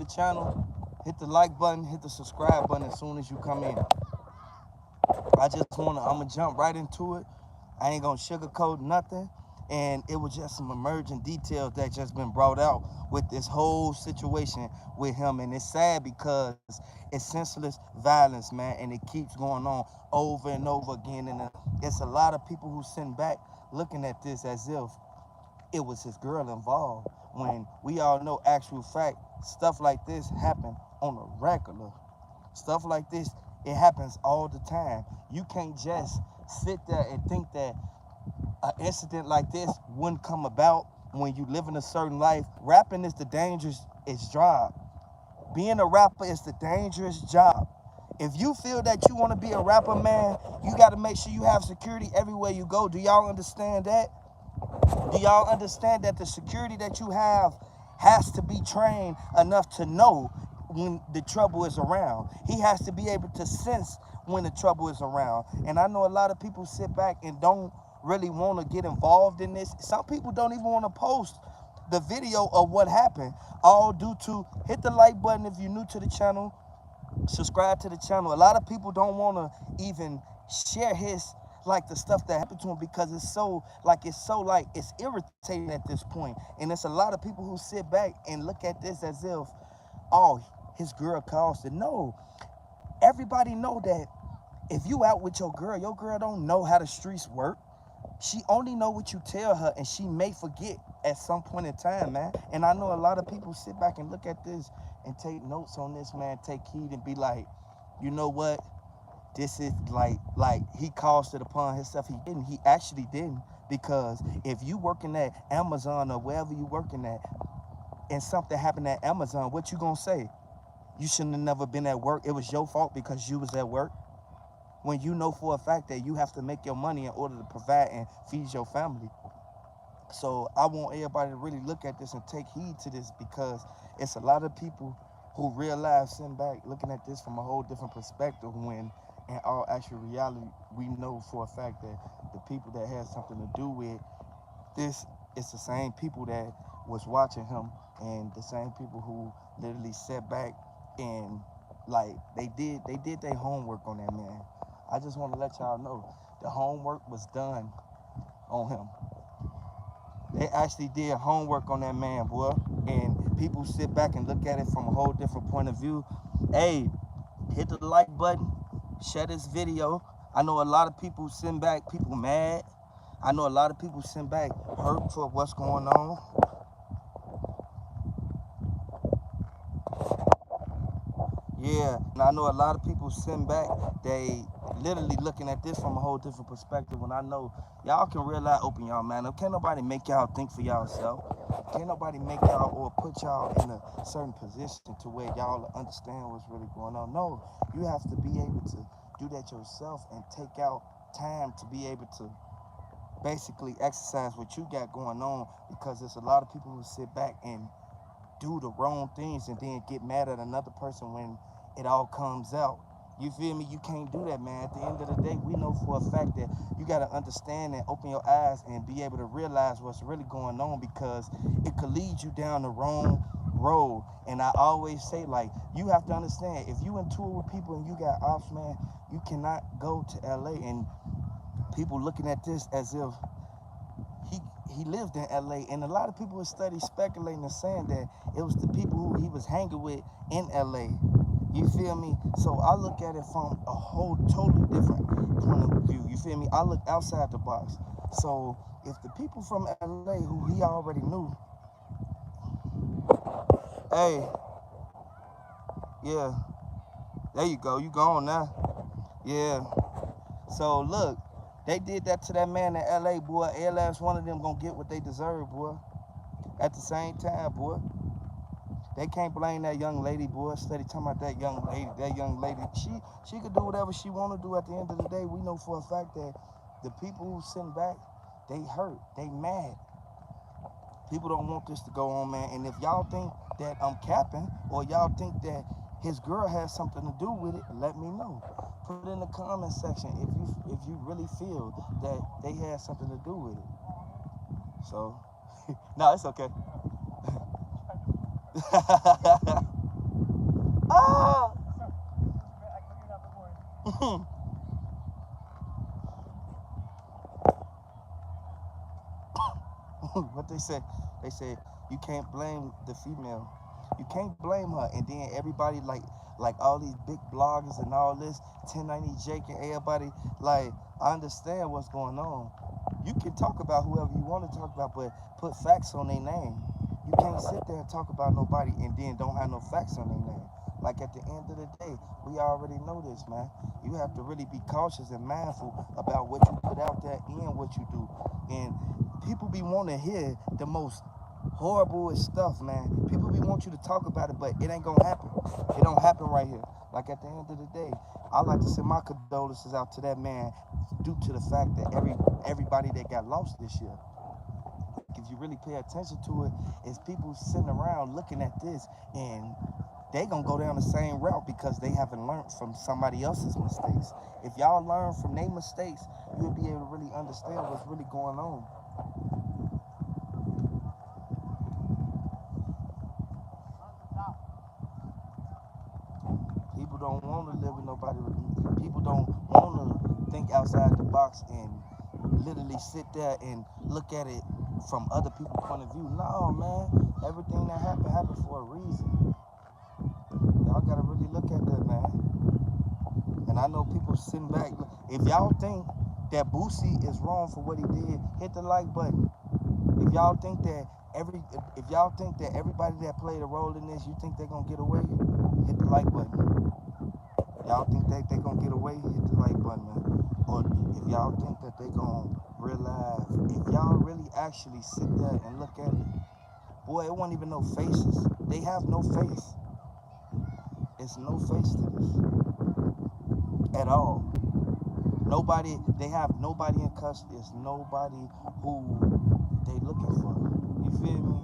the channel, hit the like button, hit the subscribe button as soon as you come in. I'm gonna jump right into it. I ain't gonna sugarcoat nothing. And it was just some emerging details that just been brought out with this whole situation with him. And it's sad because it's senseless violence, man, and it keeps going on over and over again. And it's a lot of people who sitting back looking at this as if it was his girl involved, when we all know actual fact, stuff like this happen on a regular. Stuff like this, it happens all the time. You can't just sit there and think that an incident like this wouldn't come about when you live in a certain life. Rapping is the dangerous job. Being a rapper is the dangerous job. If you feel that you want to be a rapper, man, you got to make sure you have security everywhere you go. Do y'all understand that? Do y'all understand that the security that you have has to be trained enough to know when the trouble is around? He has to be able to sense when the trouble is around. And I know a lot of people sit back and don't really want to get involved in this. Some people don't even want to post the video of what happened, all due to hit the like button if you're new to the channel, subscribe to the channel. A lot of people don't want to even share like the stuff that happened to him because it's irritating at this point. And it's a lot of people who sit back and look at this as if, oh, his girl caused it. No, everybody know that if you out with your girl don't know how the streets work. She only know what you tell her, and she may forget at some point in time, man. And I know a lot of people sit back and look at this and take notes on this, man, take heed and be like, you know what? This is like he caused it upon himself. He didn't. He actually didn't. Because if you working at Amazon or wherever you working at and something happened at Amazon, what you gonna say? You shouldn't have never been at work. It was your fault because you was at work. When you know for a fact that you have to make your money in order to provide and feed your family. So I want everybody to really look at this and take heed to this, because it's a lot of people who realize, sitting back, looking at this from a whole different perspective, when in all actual reality, we know for a fact that the people that had something to do with this, it's the same people that was watching him, and the same people who literally sat back and like they did their homework on that man. I just want to let y'all know the homework was done on him. They actually did homework on that man, boy. And people sit back and look at it from a whole different point of view. Hey, hit the like button, share this video. I know a lot of people sitting back, people mad. I know a lot of people sitting back hurt for what's going on. Yeah, and I know a lot of people sitting back, they literally looking at this from a whole different perspective. When I know y'all can realize, open y'all, man. Can't nobody make y'all think for y'allself. Can't nobody make y'all or put y'all in a certain position to where y'all understand what's really going on. No, you have to be able to do that yourself and take out time to be able to basically exercise what you got going on, because there's a lot of people who sit back and do the wrong things and then get mad at another person when it all comes out. You feel me? You can't do that, man. At the end of the day, we know for a fact that you got to understand and open your eyes and be able to realize what's really going on, because it could lead you down the wrong road. And I always say, like, you have to understand, if you in tour with people and you got Opps, man, you cannot go to LA and people looking at this as if he lived in LA. And a lot of people would study speculating and saying that it was the people who he was hanging with in LA. You feel me? So I look at it from a whole totally different point of view. You feel me? I look outside the box. So if the people from LA who he already knew, hey, yeah, there you go. You gone now. Yeah. So look, they did that to that man in LA, boy. Every last one of them gonna get what they deserve, boy. At the same time, boy. They can't blame that young lady, boy. Steady talking about that young lady. That young lady, she could do whatever she want to do. At the end of the day, we know for a fact that the people who sitting back, they hurt, they mad. People don't want this to go on, man. And if y'all think that I'm capping, or y'all think that his girl has something to do with it, let me know. Put it in the comment section if you really feel that they had something to do with it. So, no, it's okay. what they say? They say you can't blame the female. You can't blame her. And then everybody like all these big bloggers and all this 1090 Jake and everybody, like, I understand what's going on. You can talk about whoever you want to talk about, but put facts on their name. You can't sit there and talk about nobody and then don't have no facts on their name. Like, at the end of the day, we already know this, man. You have to really be cautious and mindful about what you put out there and what you do. And people be wanting to hear the most horrible stuff, man. People be want you to talk about it, but it ain't gonna happen. It don't happen right here. Like, at the end of the day, I like to send my condolences out to that man due to the fact that everybody that got lost this year. Like, if you really pay attention to it, is people sitting around looking at this and they gonna go down the same route because they haven't learned from somebody else's mistakes. If y'all learn from their mistakes, you'll be able to really understand what's really going on. People don't want to live with nobody. People don't want to think outside the box and literally sit there and look at it from other people's point of view. No, man. Everything that happened for a reason. Y'all gotta really look at that, man. And I know people sitting back. If y'all think that Boosie is wrong for what he did, hit the like button. If y'all think that if y'all think that everybody that played a role in this, you think they're gonna get away, hit the like button. Y'all think they gonna get away, hit the like button, man. Or if y'all think that they gonna realize, if y'all really actually sit there and look at it, boy, it won't even no faces. They have no face. It's no face to this at all. Nobody, they have nobody in custody. It's nobody who they looking for. You feel me?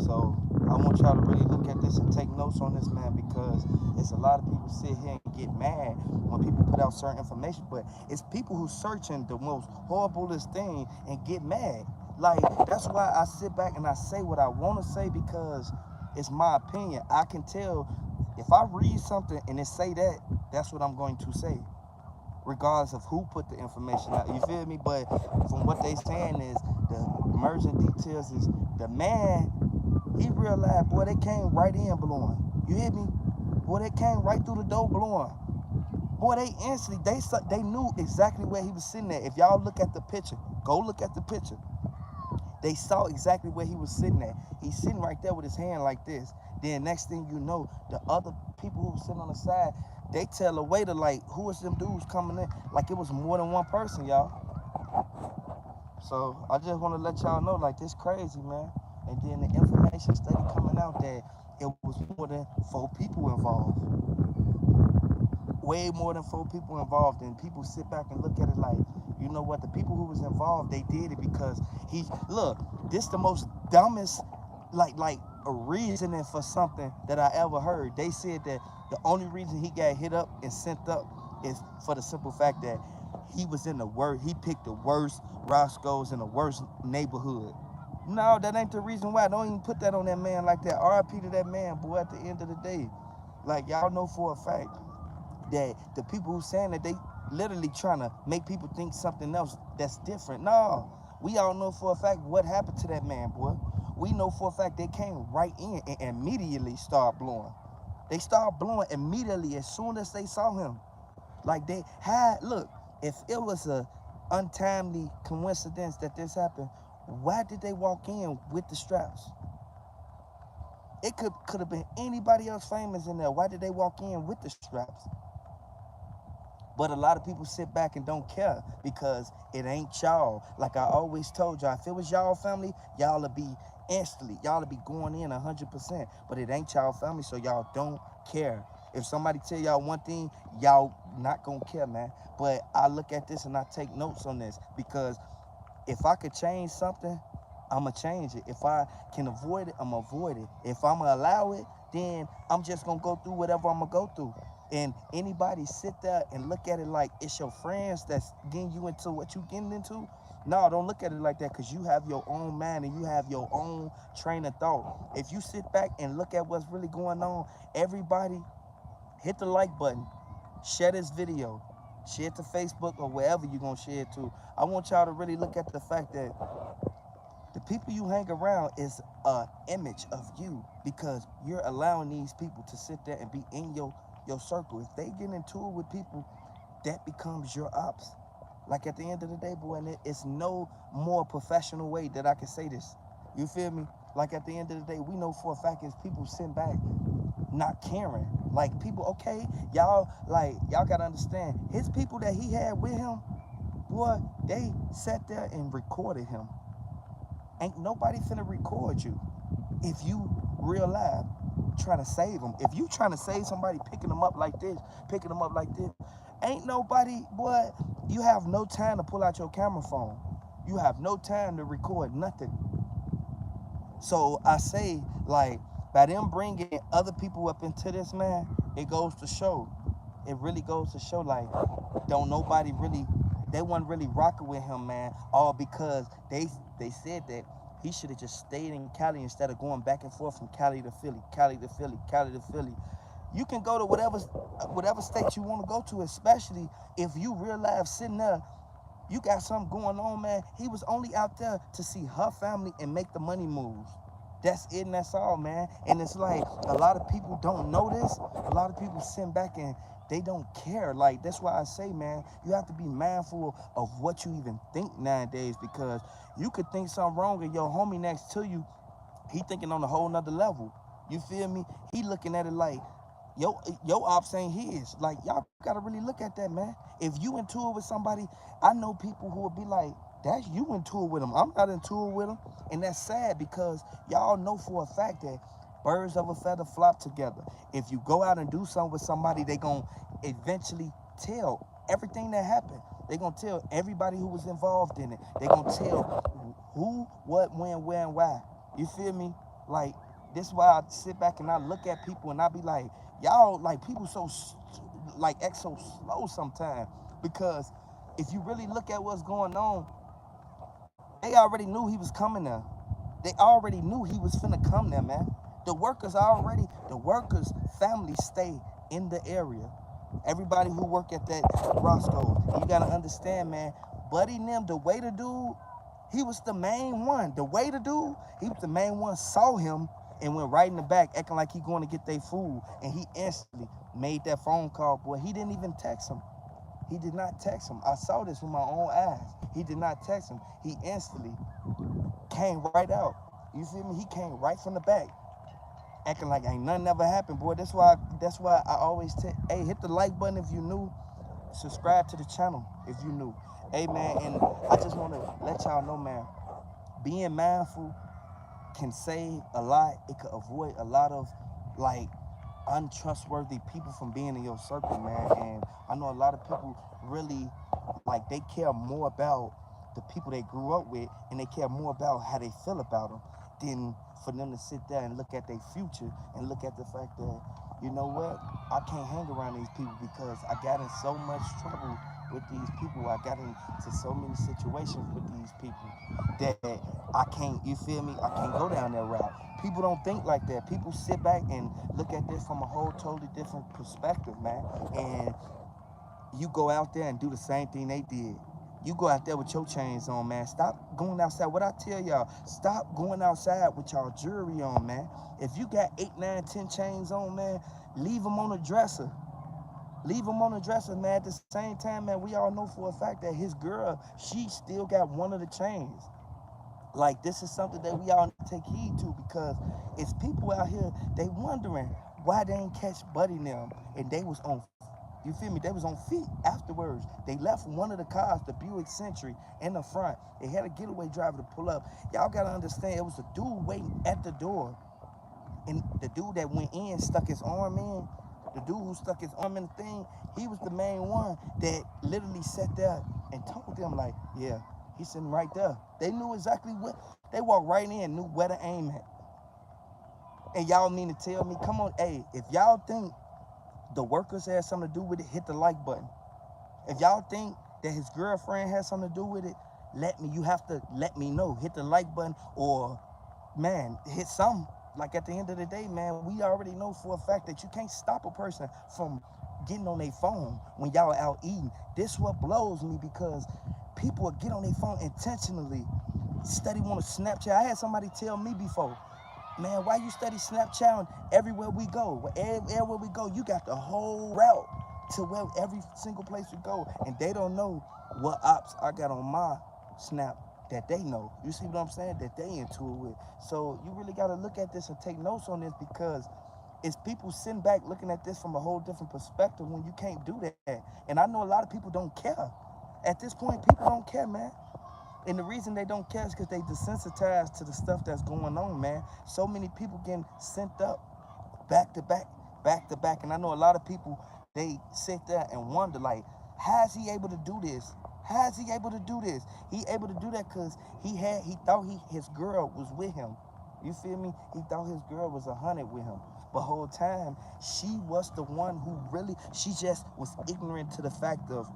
So I want y'all to really look at this and take notes on this, man, because it's a lot of people sit here and get mad when people put out certain information, but it's people who searching the most horriblest thing and get mad. Like, that's why I sit back and I say what I want to say, because it's my opinion. I can tell if I read something and it say that, that's what I'm going to say, regardless of who put the information out. You feel me? But from what they saying is the emerging details is the man, he realized, boy, they came right in blowing. You hear me? Boy, they came right through the door blowing. Boy, they instantly, they knew exactly where he was sitting at. If y'all look at the picture, go look at the picture. They saw exactly where he was sitting at. He's sitting right there with his hand like this. Then next thing you know, the other people who were sitting on the side, they tell a waiter, like, who was them dudes coming in? Like, it was more than one person, y'all. So I just want to let y'all know, like, this crazy, man. And then the information started coming out that it was more than 4 people involved. Way more than 4 people involved. And people sit back and look at it like, you know what, the people who was involved, they did it because look, this the most dumbest, like a reasoning for something that I ever heard. They said that the only reason he got hit up and sent up is for the simple fact that he picked the worst Roscoe's in the worst neighborhood. No, that ain't the reason why. Don't even put that on that man like that. RIP to that man, boy, at the end of the day. Like, y'all know for a fact that the people who saying that, they literally trying to make people think something else that's different. No, we all know for a fact what happened to that man, boy. We know for a fact they came right in and immediately start blowing. They start blowing immediately as soon as they saw him. Like, they had, look, if it was a untimely coincidence that this happened, why did they walk in with the straps? It could have been anybody else famous in there. Why did they walk in with the straps? But a lot of people sit back and don't care because it ain't y'all. Like I always told y'all, if it was y'all family, y'all would be instantly, y'all would be going in 100%. But it ain't y'all family, so y'all don't care. If somebody tell y'all one thing, y'all not gonna care, man. But I look at this and I take notes on this, because if I could change something, I'ma change it. If I can avoid it, I'ma avoid it. If I'ma allow it, then I'm just gonna go through whatever I'ma go through. And anybody sit there and look at it like it's your friends that's getting you into what you getting into. No, don't look at it like that, because you have your own mind and you have your own train of thought. If you sit back and look at what's really going on, everybody hit the like button, share this video, share it to Facebook or wherever you're gonna share it to. I want y'all to really look at the fact that The people you hang around is a image of you because you're allowing these people to sit there and be in your circle. If they get into it with people, that becomes your ops. Like at the end of the day, boy, and it's no more professional way that I can say this. You feel me? Like at the end of the day, we know for a fact is people sitting back not caring. Like people, okay, y'all gotta understand. His people that he had with him, boy, they sat there and recorded him. Ain't nobody finna record you if you real live trying to save them. If you trying to save somebody, picking them up like this, picking them up like this, ain't nobody, boy, you have no time to pull out your camera phone. You have no time to record nothing. So I say, like, by them bringing other people up into this, man, it goes to show. It really goes to show, like, don't nobody really, they wasn't really rocking with him, man, all because they said that he should have just stayed in Cali instead of going back and forth from Cali to Philly, Cali to Philly, Cali to Philly. You can go to whatever state you want to go to, especially if you real life sitting there, you got something going on, man. He was only out there to see her family and make the money moves. That's it and that's all, man. And it's like a lot of people don't know this. A lot of people sit back and they don't care. Like, that's why I say, man, you have to be mindful of what you even think nowadays, because you could think something wrong and your homie next to you, he thinking on a whole nother level. You feel me? He looking at it like, your ops ain't his. Like, y'all gotta really look at that, man. If you into it with somebody, I know people who will be like, that's you into it with them. I'm not into it with them. And that's sad because y'all know for a fact that birds of a feather flock together. If you go out and do something with somebody, they gonna eventually tell everything that happened. They gonna tell everybody who was involved in it. They gonna tell who, what, when, where, and why. You feel me? Like, this is why I sit back and I look at people and I be like, y'all, like, people so, like, act so slow sometimes. Because if you really look at what's going on, they already knew he was coming there. They already knew he was finna come there, man. The workers' families stay in the area. Everybody who work at that Roscoe, you gotta understand, man. Buddy them, the waiter dude, he was the main one. The waiter dude, he was the main one, saw him and went right in the back, acting like he going to get their food. And he instantly made that phone call, boy. He didn't even text him. He did not text him. I saw this with my own eyes. He did not text him. He instantly came right out. You feel me? He came right from the back, acting like ain't nothing ever happened, boy. That's why I always tell, hey, hit the like button if you new, subscribe to the channel if you new. Hey, man, and I just want to let y'all know, man, being mindful can save a lot. It could avoid a lot of, like, untrustworthy people from being in your circle, man. And I know a lot of people really, like, they care more about the people they grew up with, and they care more about how they feel about them than for them to sit there and look at their future and look at the fact that, you know what, I can't hang around these people because I got in so much trouble with these people. I got into so many situations with these people that I can't, you feel me? I can't go down that route. People don't think like that. People sit back and look at this from a whole totally different perspective, man. And you go out there and do the same thing they did. You go out there with your chains on, man. Stop going outside. What I tell y'all, stop going outside with y'all jewelry on, man. If you got 8, 9, 10 chains on, man, leave them on the dresser. Leave him on the dresser, man. At the same time, man, we all know for a fact that his girl, she still got one of the chains. Like, this is something that we all need to take heed to, because it's people out here, they wondering why they ain't catch Buddy them, and they was on, you feel me, they was on feet afterwards. They left one of the cars, the Buick Century, in the front. They had a getaway driver to pull up. Y'all gotta understand, it was a dude waiting at the door, and the dude that went in stuck his arm in. The dude who stuck his arm in the thing, he was the main one that literally sat there and told them, like, yeah, he's sitting right there. They knew exactly what, they walked right in, knew where to aim at. And y'all mean to tell me, come on, hey, if y'all think the workers had something to do with it, hit the like button. If y'all think that his girlfriend has something to do with it, you have to let me know. Hit the like button, or, man, hit something. Like, at the end of the day, man, we already know for a fact that you can't stop a person from getting on their phone when y'all out eating. This what blows me, because people will get on their phone intentionally study want to Snapchat. I had somebody tell me before, man, why you study Snapchat everywhere we go? Everywhere we go, you got the whole route to where every single place we go. And they don't know what ops I got on my Snap that they know. You see what I'm saying? That they into it with. So you really got to look at this and take notes on this, because it's people sitting back looking at this from a whole different perspective when you can't do that. And I know a lot of people don't care. At this point, people don't care, man. And the reason they don't care is because they desensitized to the stuff that's going on, man. So many people getting sent up back to back, back to back. And I know a lot of people, they sit there and wonder, like, how is he able to do this? How is he able to do this? He able to do that because he thought his girl was with him. You feel me? He thought his girl was 100 with him. But whole time, she was the one who really, she just was ignorant to the fact of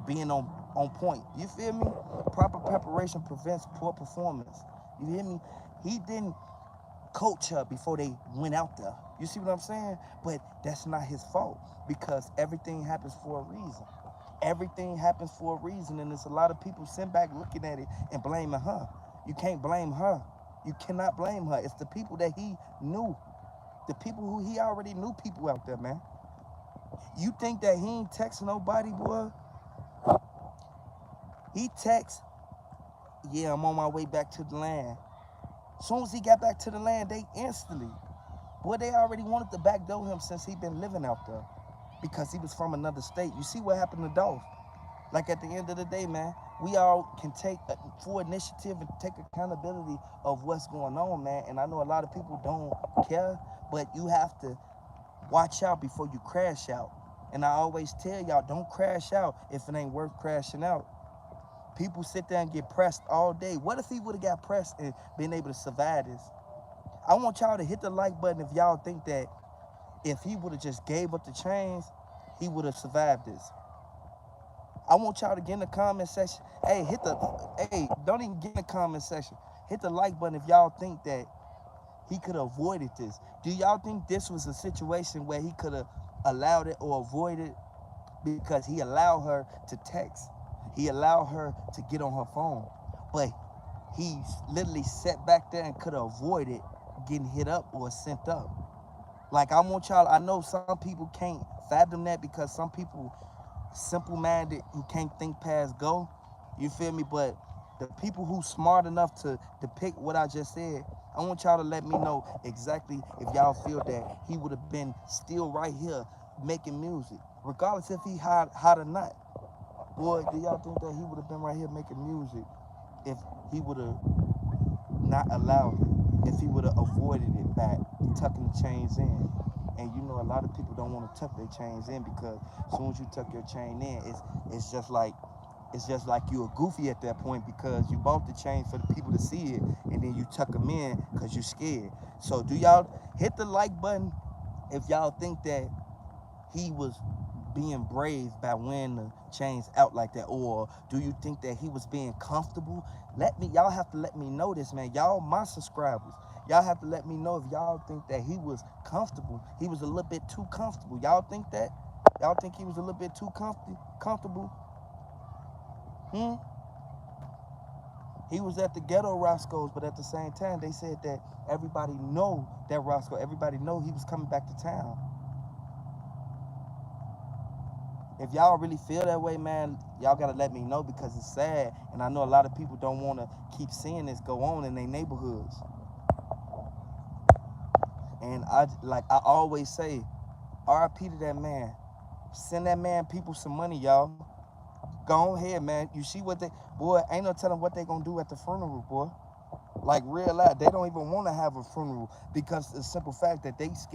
being on point. You feel me? Proper preparation prevents poor performance. You hear me? He didn't coach her before they went out there. You see what I'm saying? But that's not his fault, because everything happens for a reason. Everything happens for a reason, and there's a lot of people sitting back looking at it and blaming her. You can't blame her. You cannot blame her. It's the people that he knew. The people who he already knew people out there, man. You think that he ain't text nobody, boy? He text, yeah, I'm on my way back to the land. As soon as he got back to the land, they instantly, boy, they already wanted to backdoor him since he been living out there, because he was from another state. You see what happened to Dolph? Like, at the end of the day, man, we all can take full initiative and take accountability of what's going on, man. And I know a lot of people don't care, but you have to watch out before you crash out. And I always tell y'all, don't crash out if it ain't worth crashing out. People sit there and get pressed all day. What if he would have got pressed and been able to survive this? I want y'all to hit the like button if y'all think that if he would have just gave up the chains, he would have survived this. I want y'all to get in the comment section. Hey, don't even get in the comment section. Hit the like button if y'all think that he could have avoided this. Do y'all think this was a situation where he could have allowed it or avoided? Because he allowed her to text. He allowed her to get on her phone. But he literally sat back there and could have avoided getting hit up or sent up. Like, I want y'all, I know some people can't fathom that, because some people simple-minded who can't think past go. You feel me? But the people who smart enough to depict what I just said, I want y'all to let me know exactly if y'all feel that he would have been still right here making music, regardless if he hot or not. Boy, do y'all think that he would have been right here making music if he would have not allowed it, if he would have avoided it back, tucking the chains in? And you know, a lot of people don't want to tuck their chains in, because as soon as you tuck your chain in, it's just like you're a goofy at that point, because you bought the chain for the people to see it, and then you tuck them in because you're scared. So do y'all hit the like button if y'all think that he was being brave by wearing the chains out like that, or do you think that he was being comfortable? Y'all have to let me know this, man. Y'all, my subscribers, y'all have to let me know if y'all think that he was comfortable. He was a little bit too comfortable. Y'all think that? Y'all think he was a little bit too comfortable? He was at the ghetto Roscoe's, but at the same time, they said that everybody know that Roscoe, everybody know he was coming back to town. If y'all really feel that way, man, y'all gotta let me know, because it's sad, and I know a lot of people don't want to keep seeing this go on in their neighborhoods. And I always say, R.I.P. to that man. Send that man people some money, y'all. Go ahead, man. You see what boy, ain't no telling what they gonna do at the funeral, boy. Like, real life, they don't even want to have a funeral, because the simple fact that they scared.